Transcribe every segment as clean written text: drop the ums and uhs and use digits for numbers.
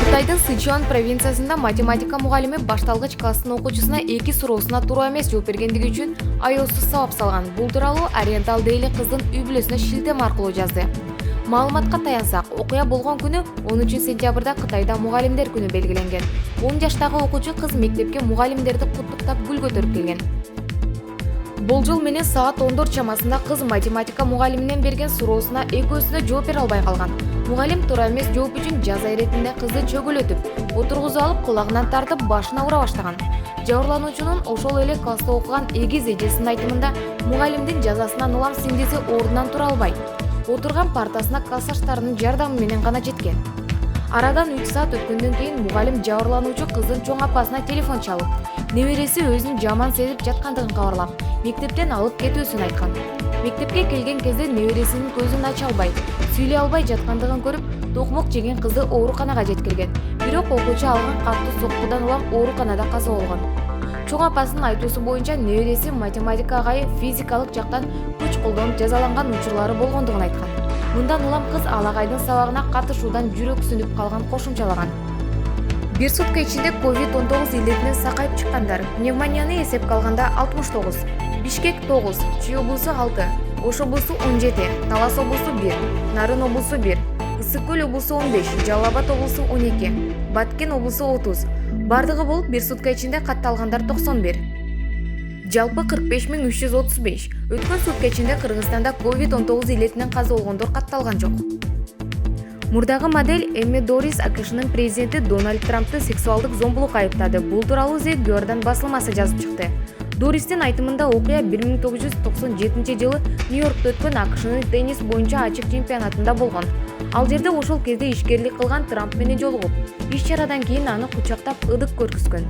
Кытайдын Сычуан провинциясында математика мугалими башталгыч класстын окуучусуна 2 суроосуна туура эмес жооп бергендиги үчүн аеосуз сабап салган. Бул тууралуу Ориентал Дейли кыздын үй бүлөсүнө шилтеме аркылуу жазды. Маалыматка таянсак, окуя болгон күнү 13 сентябрда Кытайда мугалимдер күнү белгиленген. 10 жаштагы окуучу кыз мектепке мугалимдерди куттуктап гүл көтөрүп келген. Болжол менен саат 14 чамасында кыз математика мугалиминен берген суроосуна экөөсүнө жооп бере албай калган. Мугалим туура эмес жооп үчүн жаза иретинде кызды чөгөлөтүп, отургузуп алып кулагынан тартып башына ура баштаган. Жабырлануучунун ошол эле класста окуган эгиз эжесинин айтымында мугалимдин жазасынан улам сиңдиси ордунан тура албай, отурган партасына классташтарынын жардамы менен гана жеткен. Арадан 3 саат өткөндөн кийин мугалим жабырлануучу кыздын чоң апасына телефон чалып, небереси өзүн жаман сезип жаткандыгын кабарлап, мектептен алып кетүүсүн айткан. Мектепке келген кезде небересинин көзүн ача албай, сүйлөй албай жаткандыгын көрүп, токмок жеген кызды ооруканага жеткирген. Бирок окуучу алган катуу соккудан улам ооруканада каза болгон. Чоң апасынын айтуусу боюнча небереси математика агайы физикалык жактан күч колдонуп жазаланган учурлары болгондугун айткан. Мындан улам кыз алагайдын сабагына катышуудан жүрөксүнүп калган кошумчалаган. Бир сутка ичинде COVID-19 илдетинен сакайып чыккандар пневмонияны эсепке алганда 69, Бишкек 9, Чүй облусу 6, Ош облусу 17, Талас облусу 1, Нарын облусу 1, Ысык көл облусу 15, Жалал Абад облусу 12, Баткен облусу 30. Бардыгы болуп бир сутка ичинде катталгандар 91. Жалпы 45.335. Өткөн сутка ичинде Кыргызстанда COVID-19 илетинен каза болгондор катталган жок. Мурдагы модель Эмми Дорис АКШнын президенти Дональд Трампты сексуалдык зомбулук айыптады. Бул тууралуу The Guardian басылмасы жазып чыкты. Дористин айтымында окуя 1997 жылы Нью-Йоркто өткөн АКШнын теннис боюнча ачык чемпионатында болгон. Ал жерде ошол кезде ишкерлик кылган Трамп менен жолугуп, иш-чарадан кийин аны кучактап ыдык көргөзгөн.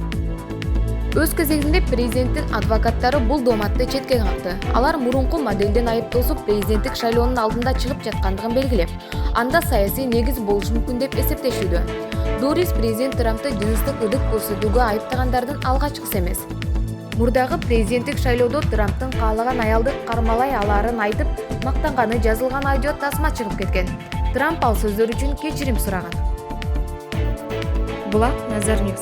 Өз кезегинде президенттин адвокаттары бул дооматты четке какты. Алар мурунку моделден айыптоосу президенттик шайлоонун алдында чыгып жаткандыгын белгилеп, анда саясий негиз болушу мүмкүн деп эсептешүүдө. Дорис президент Трампты жыныстык ыдык көрсөтүүгө айыптагандардын алгачкысы эмес. Мурдагы президенттик шайлоодо Трамптын каалаган аялды кармалай алаарын айтып, мактанганы жазылган аудио тасма чыгып кеткен. Трамп ал сөздөр үчүн кечирим сураган. Булак Назар Ньюс.